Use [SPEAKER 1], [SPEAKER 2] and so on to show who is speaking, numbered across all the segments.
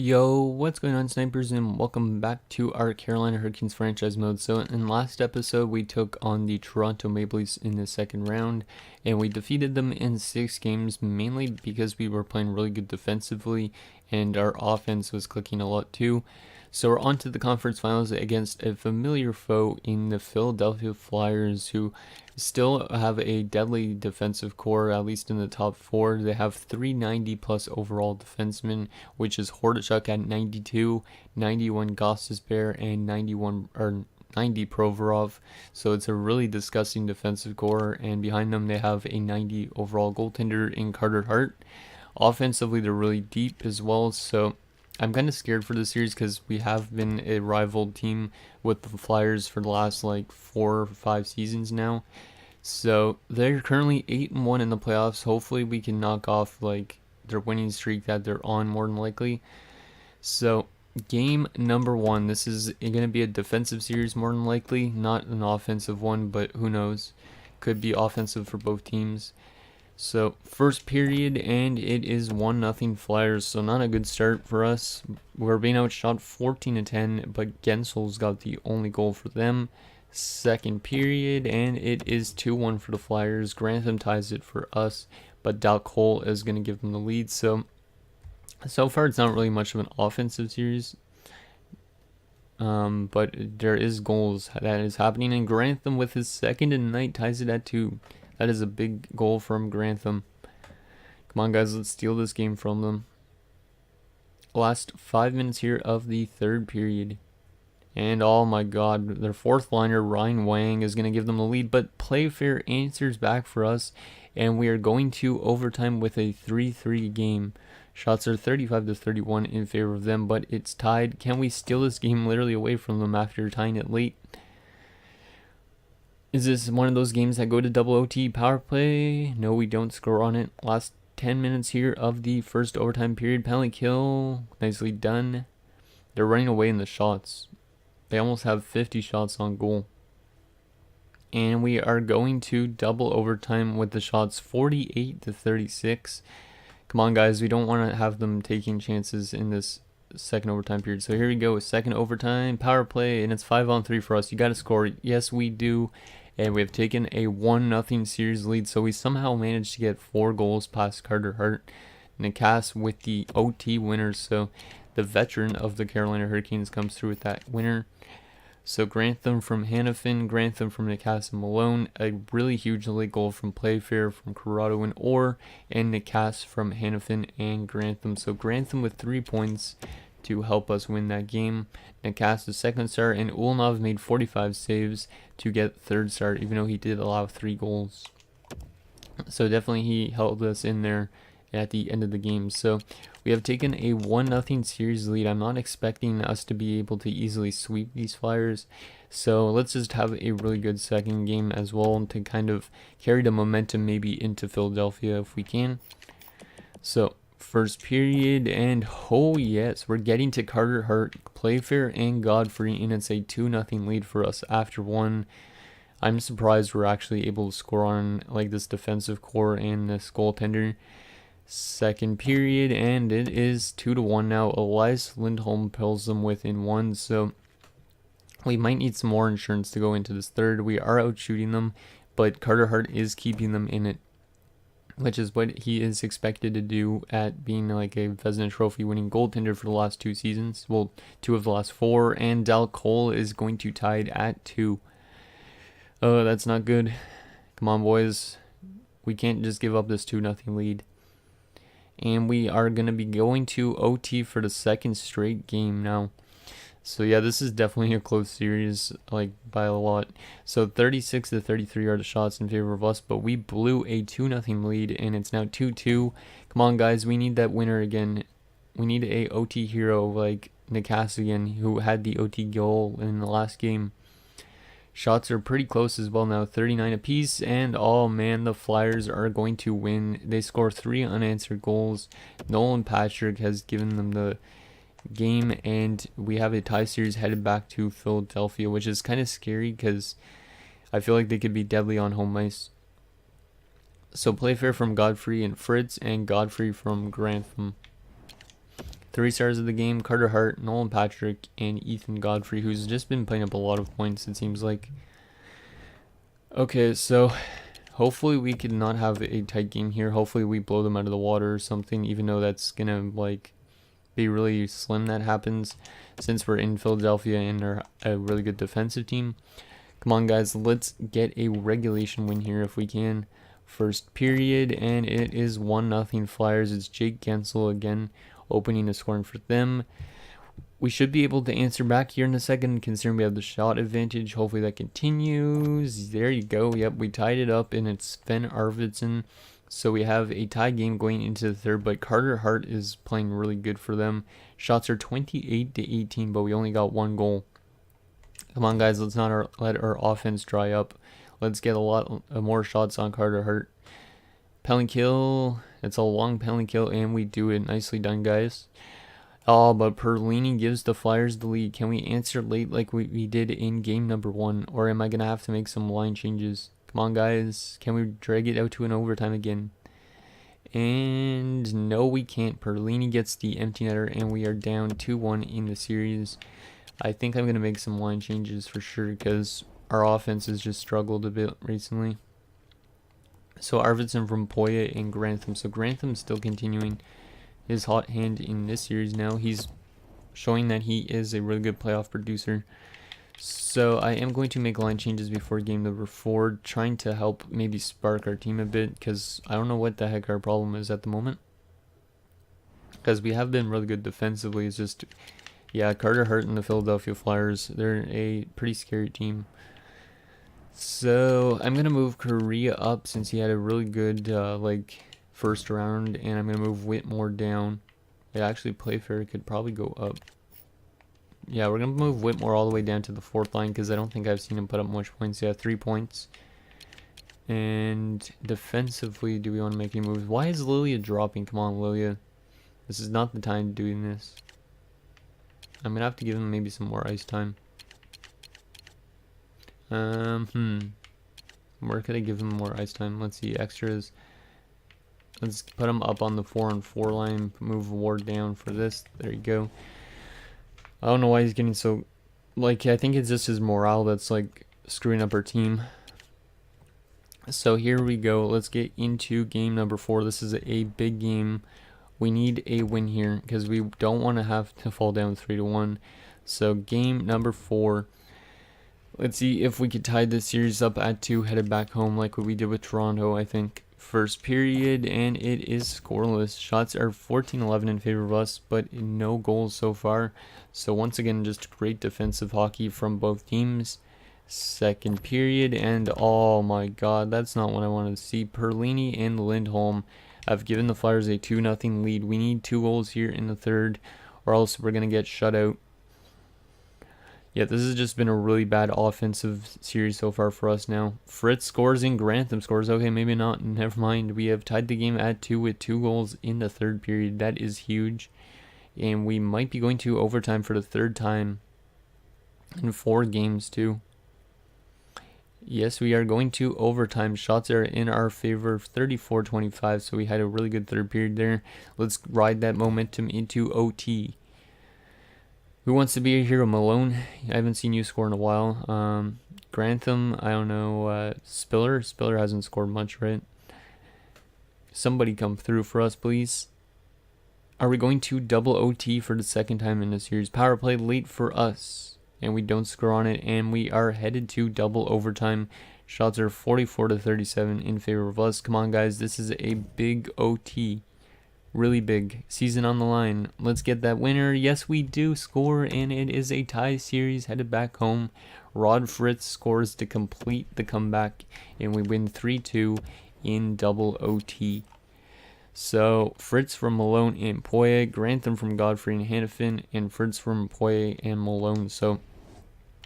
[SPEAKER 1] Yo, what's going on, snipers, and welcome back to our Carolina Hurricanes franchise mode. So in last episode, we took on the Toronto Maple Leafs in the second round, and we defeated them in 6 games, mainly because we were playing really good defensively, and our offense was clicking a lot too. So we're on to the conference finals against a familiar foe in the Philadelphia Flyers, who still have a deadly defensive core, at least in the top 4. They have 390 plus overall defensemen, which is Hordichuk at 92, 91 Gostisbehere, and 90 Provorov. So it's a really disgusting defensive core, and behind them they have a 90 overall goaltender in Carter Hart. Offensively, they're really deep as well, so I'm kind of scared for this series because we have been a rival team with the Flyers for the last like 4 or 5 seasons now. So they're currently 8-1 in the playoffs. Hopefully we can knock off like their winning streak that they're on, more than likely. So game number 1, this is going to be a defensive series more than likely, not an offensive one, but who knows, could be offensive for both teams. So first period, and it is 1-0 Flyers, so not a good start for us. We're being outshot 14-10, but Gensel's got the only goal for them. Second period, and it is 2-1 for the Flyers. Grantham ties it for us, but Dal Cole is going to give them the lead. So far it's not really much of an offensive series, but there is goals that is happening, and Grantham with his second in the night ties it at 2. That is a big goal from Grantham. Come on, guys, let's steal this game from them. Last 5 minutes here of the third period. And oh my god, their fourth liner, Ryan Wang, is going to give them the lead. But Playfair answers back for us, and we are going to overtime with a 3-3 game. Shots are 35-31 in favor of them, but it's tied. Can we steal this game literally away from them after tying it late? Is this one of those games that go to double OT power play? No, we don't score on it. Last 10 minutes here of the first overtime period. Penalty kill. Nicely done. They're running away in the shots. They almost have 50 shots on goal. And we are going to double overtime with the shots 48-36. Come on, guys. We don't want to have them taking chances in this second overtime period. So here we go. Second overtime power play, and it's 5-on-3 for us. You got to score. Yes, we do. And we have taken a 1-0 series lead, so we somehow managed to get 4 goals past Carter Hart. Nikas with the OT winners, so the veteran of the Carolina Hurricanes comes through with that winner. So Grantham from Hanifin, Grantham from Nikas and Malone, a really huge late goal from Playfair, from Corrado and Orr, and Nikas from Hanifin and Grantham. So Grantham with 3 points to help us win that game. Nikas the second star, and Ulnov made 45 saves to get third star, even though he did allow 3 goals. So definitely he held us in there at the end of the game. So we have taken a 1-0 series lead. I'm not expecting us to be able to easily sweep these Flyers. So let's just have a really good second game as well to kind of carry the momentum maybe into Philadelphia if we can. So first period, and oh yes, we're getting to Carter Hart, Playfair, and Godfrey, and it's a 2-0 lead for us after 1. I'm surprised we're actually able to score on like this defensive core and this goaltender. Second period, and it is 2-1 now. Elias Lindholm pulls them within 1, so we might need some more insurance to go into this third. We are out shooting them, but Carter Hart is keeping them in it, which is what he is expected to do at being like a Vezina Trophy winning goaltender for the last 2 seasons. Well, 2 of the last 4, and Dal Cole is going to tie it at 2. Oh, that's not good. Come on, boys. We can't just give up this 2-0 lead. And we are going to be going to OT for the second straight game now. So yeah, this is definitely a close series, like by a lot. So 36-33 are the shots in favor of us, but we blew a 2-0 lead, and it's now 2-2. Come on, guys, we need that winner again. We need a OT hero like Nikas again, who had the OT goal in the last game. Shots are pretty close as well now, 39 apiece, and oh man, the Flyers are going to win. They score 3 unanswered goals. Nolan Patrick has given them the game, and we have a tie series headed back to Philadelphia, which is kind of scary because I feel like they could be deadly on home ice. So Playfair from Godfrey and Fritz, and Godfrey from Grantham. 3 stars of the game, Carter Hart, Nolan Patrick, and Ethan Godfrey, who's just been putting up a lot of points, it seems like. Okay, so hopefully we could not have a tight game here. Hopefully we blow them out of the water or something, even though that's gonna like be really slim that happens since we're in Philadelphia and are a really good defensive team. Come on, guys, let's get a regulation win here if we can. First period, and it is 1-0 Flyers. It's Jake Gensel again opening the scoring for them. We should be able to answer back here in a second, considering we have the shot advantage. Hopefully that continues. There you go. Yep, we tied it up, and it's Sven Arvidsson. So we have a tie game going into the third, but Carter Hart is playing really good for them. Shots are 28-18, but we only got 1 goal. Come on, guys, let's not let our offense dry up. Let's get a lot more shots on Carter Hart. Penalty kill. It's a long penalty kill, and we do it. Nicely done, guys. Oh, but Perlini gives the Flyers the lead. Can we answer late like we did in game number 1? Or am I going to have to make some line changes? Come on, guys. Can we drag it out to an overtime again? And no, we can't. Perlini gets the empty netter, and we are down 2-1 in the series. I think I'm going to make some line changes for sure because our offense has just struggled a bit recently. So Arvidsson from Poya and Grantham. So Grantham's still continuing his hot hand in this series now. He's showing that he is a really good playoff producer. So I am going to make line changes before game number 4, trying to help maybe spark our team a bit, because I don't know what the heck our problem is at the moment. Because we have been really good defensively. It's just, yeah, Carter Hart and the Philadelphia Flyers, they're a pretty scary team. So I'm going to move Korea up since he had a really good first round, and I'm going to move Whitmore down. Yeah, actually Playfair could probably go up. Yeah, we're going to move Whitmore all the way down to the 4th line because I don't think I've seen him put up much points. Yeah, 3 points. And defensively, do we want to make any moves? Why is Lilia dropping? Come on, Lilia. This is not the time doing this. I'm going to have to give him maybe some more ice time. Where could I give him more ice time? Let's see, extras. Let's put him up on the 4-on-4 line. Move Ward down for this. There you go. I don't know why he's getting so... I think it's just his morale that's, screwing up our team. So here we go. Let's get into game number 4. This is a big game. We need a win here because we don't want to have to fall down 3-1. So game number 4. Let's see if we could tie this series up at 2, headed back home like what we did with Toronto, I think. First period, and it is scoreless. Shots are 14-11 in favor of us, but no goals so far. So once again, just great defensive hockey from both teams. Second period, and oh my god, that's not what I wanted to see. Perlini and Lindholm have given the Flyers a 2-0 lead. We need 2 goals here in the third, or else we're going to get shut out. Yeah, this has just been a really bad offensive series so far for us now. Fritz scores and Grantham scores. Okay, maybe not. Never mind. We have tied the game at 2 with 2 goals in the third period. That is huge. And we might be going to overtime for the 3rd time in 4 games too. Yes, we are going to overtime. Shots are in our favor, 34-25. So we had a really good third period there. Let's ride that momentum into OT. Who wants to be a hero? Malone? I haven't seen you score in a while. Grantham, I don't know. Spiller? Spiller hasn't scored much, right? Somebody come through for us, please. Are we going to double OT for the 2nd time in the series? Power play late for us. And we don't score on it. And we are headed to double overtime. Shots are 44-37 in favor of us. Come on, guys. This is a big OT. Really big. Season on the line. Let's get that winner. Yes, we do score, and it is a tie series headed back home. Rod Fritz scores to complete the comeback, and we win 3-2 in double OT. So, Fritz from Malone and Poye, Grantham from Godfrey and Hannafin, and Fritz from Poye and Malone. So,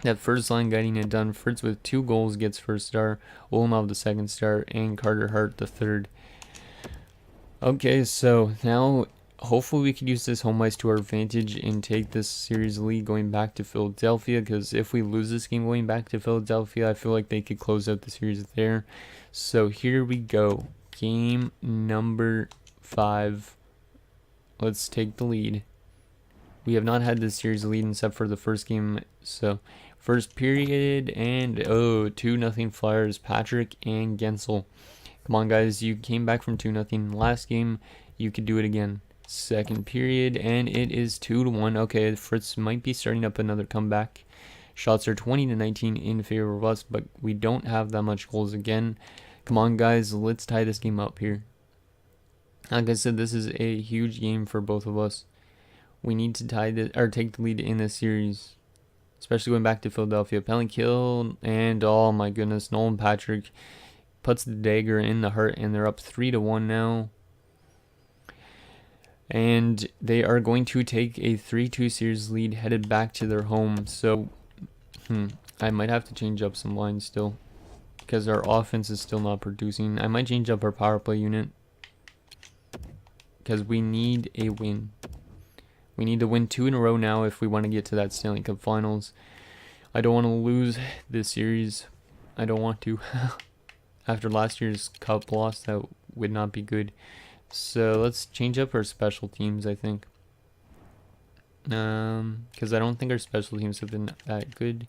[SPEAKER 1] that first line getting it done. Fritz with 2 goals gets 1st star, Olmov the 2nd star, and Carter Hart the 3rd. Okay, so now hopefully we can use this home ice to our advantage and take this series lead going back to Philadelphia, because if we lose this game going back to Philadelphia, I feel like they could close out the series there. So here we go. Game number 5. Let's take the lead. We have not had this series lead except for the first game. So first period, and 2-0 Flyers. Patrick and Gensel. Come on, guys. You came back from 2-0 last game. You could do it again. Second period, and it is 2-1. Okay, Fritz might be starting up another comeback. Shots are 20-19 in favor of us, but we don't have that much goals again. Come on, guys. Let's tie this game up here. Like I said, this is a huge game for both of us. We need to take the lead in this series, especially going back to Philadelphia. Penalty kill, and oh my goodness, Nolan Patrick puts the dagger in the heart, and they're up 3-1 now. And they are going to take a 3-2 series lead headed back to their home. So, I might have to change up some lines still, because our offense is still not producing. I might change up our power play unit, because we need a win. We need to win 2 in a row now if we want to get to that Stanley Cup Finals. I don't want to lose this series. I don't want to. After last year's cup loss, that would not be good. So let's change up our special teams, I think. Because I don't think our special teams have been that good.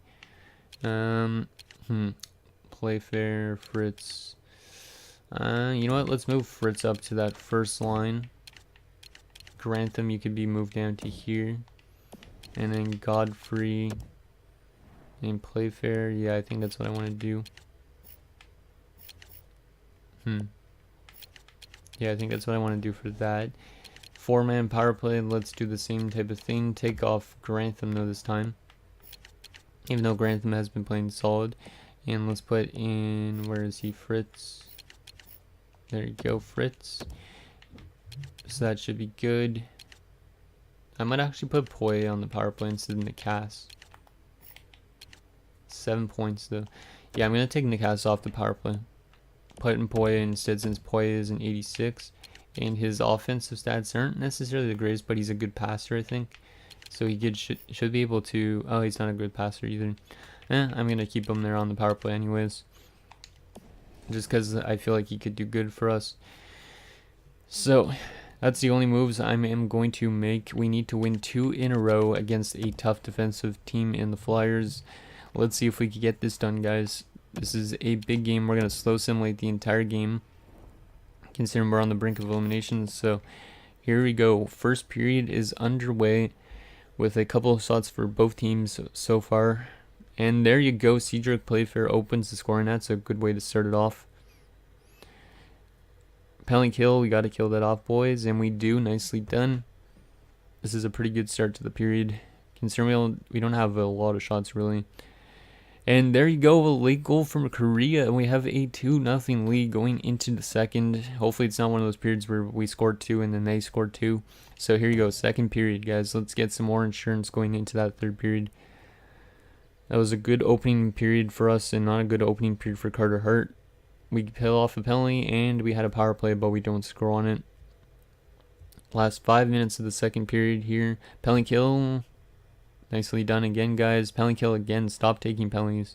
[SPEAKER 1] Playfair, Fritz. You know what? Let's move Fritz up to that first line. Grantham, you could be moved down to here. And then Godfrey and Playfair. Yeah, I think that's what I want to do. Yeah, I think that's what I want to do for that. 4-man power play. Let's do the same type of thing. Take off Grantham though this time, even though Grantham has been playing solid. And let's put in, where is he? Fritz. There you go, Fritz. So that should be good. I might actually put Poye on the power play instead of Nikas. 7 points though. Yeah, I'm gonna take Nikas off the power play. Put in Poye instead, since Poye is an 86, and his offensive stats aren't necessarily the greatest, but he's a good passer, I think. So he should be able to. Oh, he's not a good passer either. I'm gonna keep him there on the power play anyways, just because I feel like he could do good for us. So that's the only moves I am going to make. We need to win 2 in a row against a tough defensive team in the Flyers. Let's see if we can get this done, guys. This is a big game. We're going to slow simulate the entire game, considering we're on the brink of elimination. So here we go. First period is underway with a couple of shots for both teams so far. And there you go. Cedric Playfair opens the scoring. That's a good way to start it off. Penalty kill. We got to kill that off, boys. And we do. Nicely done. This is a pretty good start to the period, considering we don't have a lot of shots really. And there you go, a late goal from Korea, and we have a 2-0 lead going into the second. Hopefully it's not one of those periods where we scored 2 and then they scored 2. So here you go, second period, guys. Let's get some more insurance going into that third period. That was a good opening period for us and not a good opening period for Carter Hart. We peel off a penalty and we had a power play, but we don't score on it. Last 5 minutes of the second period here. Penalty kill. Nicely done again, guys. Penalty kill again. Stop taking penalties.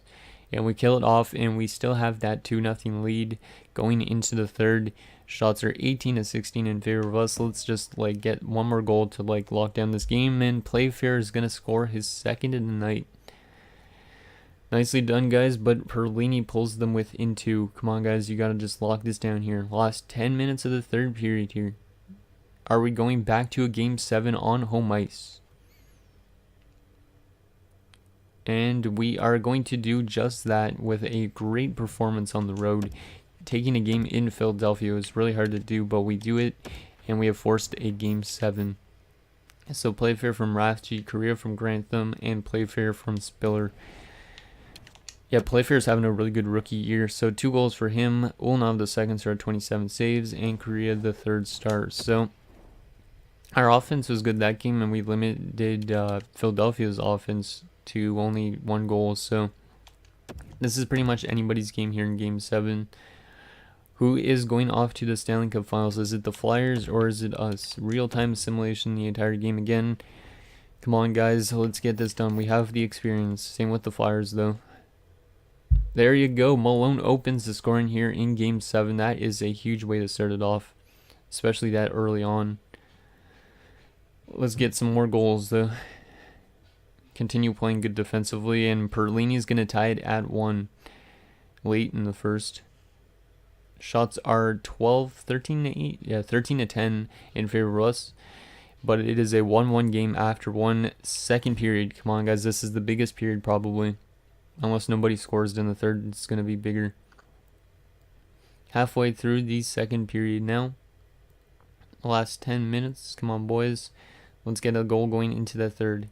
[SPEAKER 1] And we kill it off, and we still have that 2-0 lead going into the third. Shots are 18-16 in favor of us. Let's just get one more goal to lock down this game, and Playfair is gonna score his second of the night. Nicely done, guys, but Perlini pulls them within 2. Come on, guys, you gotta just lock this down here. Last 10 minutes of the third period here. Are we going back to a Game 7 on home ice? And we are going to do just that with a great performance on the road. Taking a game in Philadelphia was really hard to do, but we do it, and we have forced a Game 7. So Playfair from Rathje, Korea from Grantham, and Playfair from Spiller. Yeah, Playfair's having a really good rookie year. So 2 goals for him. Ulnov the second star, 27 saves, and Korea the third star. So our offense was good that game, and we limited Philadelphia's offense to only 1 goal. So this is pretty much anybody's game here in Game 7. Who is going off to the Stanley Cup Finals? Is it the Flyers or is it us? Real-time simulation the entire game again. Come on, guys, let's get this done. We have the experience. Same with the Flyers, though. There you go. Malone opens the scoring here in Game 7. That is a huge way to start it off, especially that early on. Let's get some more goals, though. Continue playing good defensively, and Perlini's going to tie it at 1 late in the first. Shots are 13 to 8. Yeah, 13 to 10 in favor of us. But it is a 1-1 game after 1 second period. Come on, guys. This is the biggest period, probably. Unless nobody scores in the third, it's going to be bigger. Halfway through the second period now. Last 10 minutes. Come on, boys. Let's get a goal going into the third.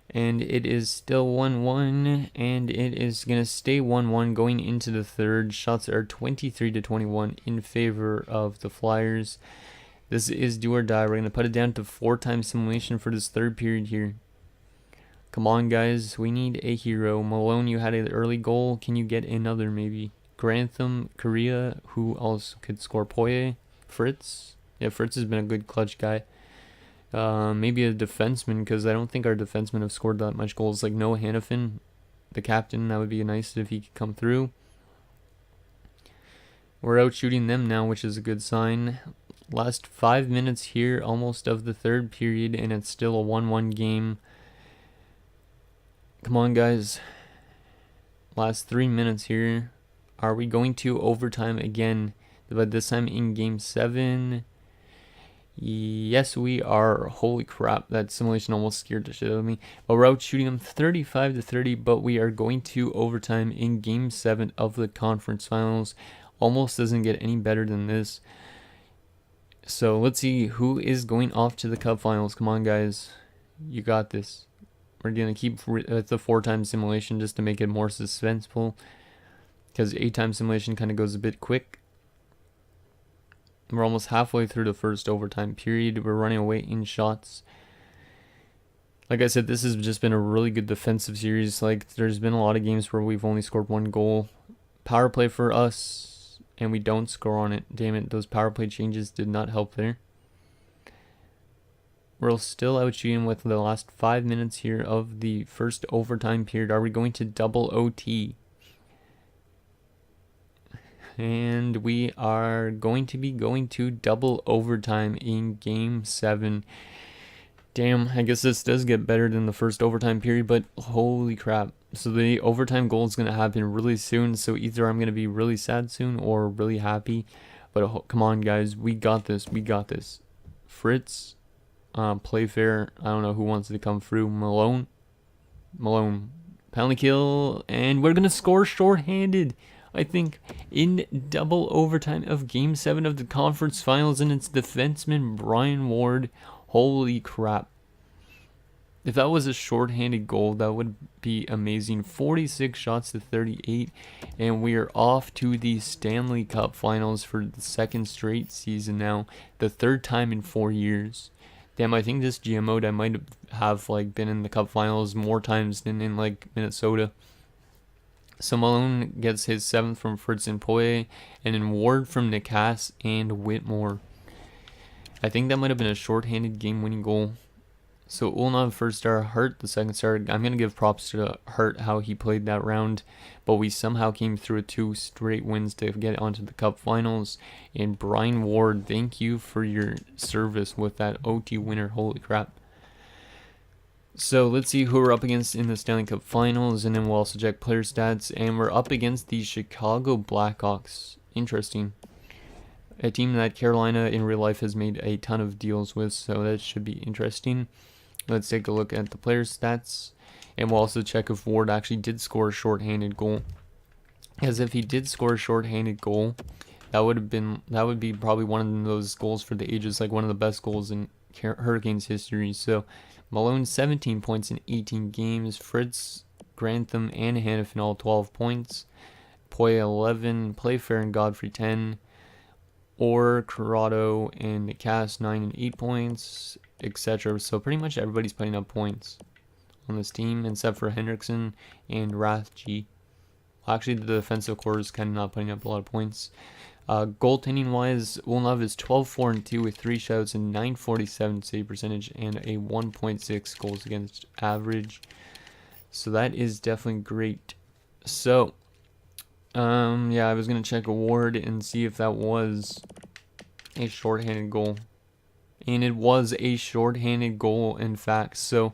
[SPEAKER 1] And it is still 1-1, and it is going to stay 1-1 going into the third. Shots are 23 to 21 in favor of the Flyers. This is do or die. We're going to put it down to 4-time simulation for this third period here. Come on, guys. We need a hero. Malone, you had an early goal. Can you get another, maybe? Grantham, Korea, who else could score? Poye, Fritz. Yeah, Fritz has been a good clutch guy. Maybe a defenseman, because I don't think our defensemen have scored that much goals. Like Noah Hannafin, the captain, that would be nice if he could come through. We're out shooting them now, which is a good sign. Last 5 minutes here, almost of the third period, and it's still a 1-1 game. Come on, guys. Last 3 minutes here. Are we going to overtime again? But this time in game 7. Yes, we are. Holy crap, that simulation almost scared the shit out of me. But we're out shooting them 35 to 30, but we are going to overtime in game 7 of the conference finals. Almost doesn't get any better than this. So let's see who is going off to the cup finals. Come on, guys. You got this. We're going to keep at the 4-time simulation just to make it more suspenseful, because 8-time simulation kind of goes a bit quick. We're almost halfway through the first overtime period. We're running away in shots. Like I said, this has just been a really good defensive series. Like, there's been a lot of games where we've only scored 1 goal. Power play for us, and we don't score on it. Damn it, those power play changes did not help there. We're still out shooting with the last 5 minutes here of the first overtime period. Are we going to double OT? And we are going to be going to double overtime in game 7. Damn, I guess this does get better than the first overtime period, but holy crap. So the overtime goal is going to happen really soon, so either I'm going to be really sad soon or really happy. But come on, guys, we got this, we got this. Fritz, Playfair, I don't know who wants to come through. Malone, penalty kill, and we're going to score shorthanded, I think, in double overtime of game 7 of the conference finals, and it's defenseman Brian Ward. Holy crap. If that was a shorthanded goal, that would be amazing. 46 shots to 38, and we are off to the Stanley Cup finals for the 2nd straight season now, the 3rd time in 4 years. Damn, I think this GM mode I might have like been in the cup finals more times than in like Minnesota. So Malone gets his 7th from Fritz and Poye, and then Ward from Nikas and Whitmore. I think that might have been a shorthanded game-winning goal. So Ulnov first star, Hart the 2nd star. I'm going to give props to Hart how he played that round, but we somehow came through 2 straight wins to get onto the cup finals. And Brian Ward, thank you for your service with that OT winner. Holy crap. So let's see who we're up against in the Stanley Cup Finals, and then we'll also check player stats. And we're up against the Chicago Blackhawks. Interesting. A team that Carolina in real life has made a ton of deals with, so that should be interesting. Let's take a look at the player stats, and we'll also check if Ward actually did score a shorthanded goal. As if he did score a shorthanded goal, that would be probably one of those goals for the ages, like one of the best goals in Hurricanes history. So Malone 17 points in 18 games. Fritz, Grantham, and Hannafin all 12 points. Poye 11. Playfair and Godfrey 10. Or Corrado and Nikas 9 and 8 points, etc. So pretty much everybody's putting up points on this team except for Hendrickson and Rathje. Actually, the defensive core is kind of not putting up a lot of points. Goaltending wise, Ulnov is 12-4-2 with 3 shouts and 947 save percentage and a 1.6 goals against average. So that is definitely great. So yeah, I was going to check Award and see if that was a shorthanded goal. And it was a shorthanded goal, in fact. So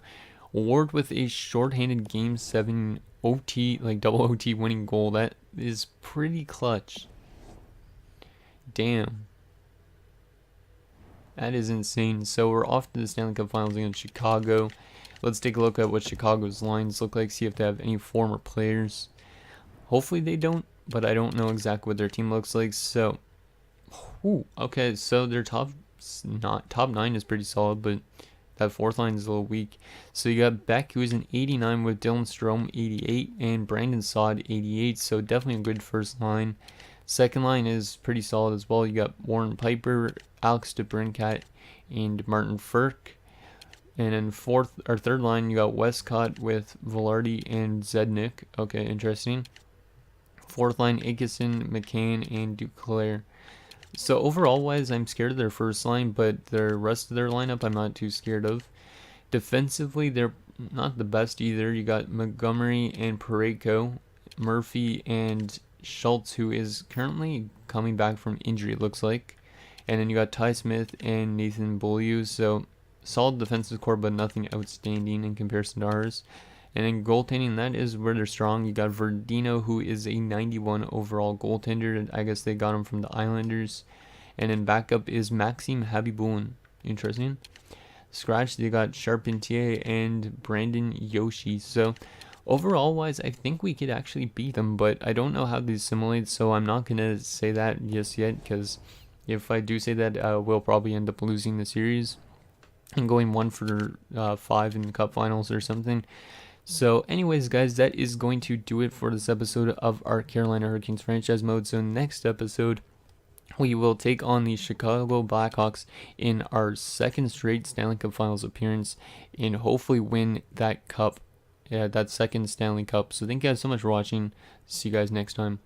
[SPEAKER 1] Ward with a shorthanded game 7 OT, like double OT winning goal. That is pretty clutch. Damn. That is insane. So we're off to the Stanley Cup Finals against Chicago. Let's take a look at what Chicago's lines look like. See if they have any former players. Hopefully they don't, but I don't know exactly what their team looks like. So, okay. So their top 9 is pretty solid, but that fourth line is a little weak. So you got Beck, who's an 89 with Dylan Strome 88 and Brandon Saad 88. So definitely a good first line. Second line is pretty solid as well. You got Warren Piper, Alex DeBrincat, and Martin Firk. And then third line, you got Westcott with Velarde and Zednik. Okay, interesting. Fourth line, Aikison, McCann, and Duclair. So overall wise, I'm scared of their first line, but the rest of their lineup I'm not too scared of. Defensively, they're not the best either. You got Montgomery and Parayko, Murphy and Schultz, who is currently coming back from injury, it looks like. And then you got Ty Smith and Nathan Beaulieu. So solid defensive core, but nothing outstanding in comparison to ours. And then goaltending, that is where they're strong. You got Verdino, who is a 91 overall goaltender. I guess they got him from the Islanders. And then backup is Maxime Habibulin. Interesting. Scratch, they got Charpentier and Brandon Yoshi. So overall wise, I think we could actually beat them, but I don't know how these assimilate, so I'm not going to say that just yet, because if I do say that, we'll probably end up losing the series and going 1-for-5 in the cup finals or something. So anyways, guys, that is going to do it for this episode of our Carolina Hurricanes franchise mode. So next episode, we will take on the Chicago Blackhawks in our second straight Stanley Cup Finals appearance and hopefully win that cup, that second Stanley Cup. So thank you guys so much for watching. See you guys next time.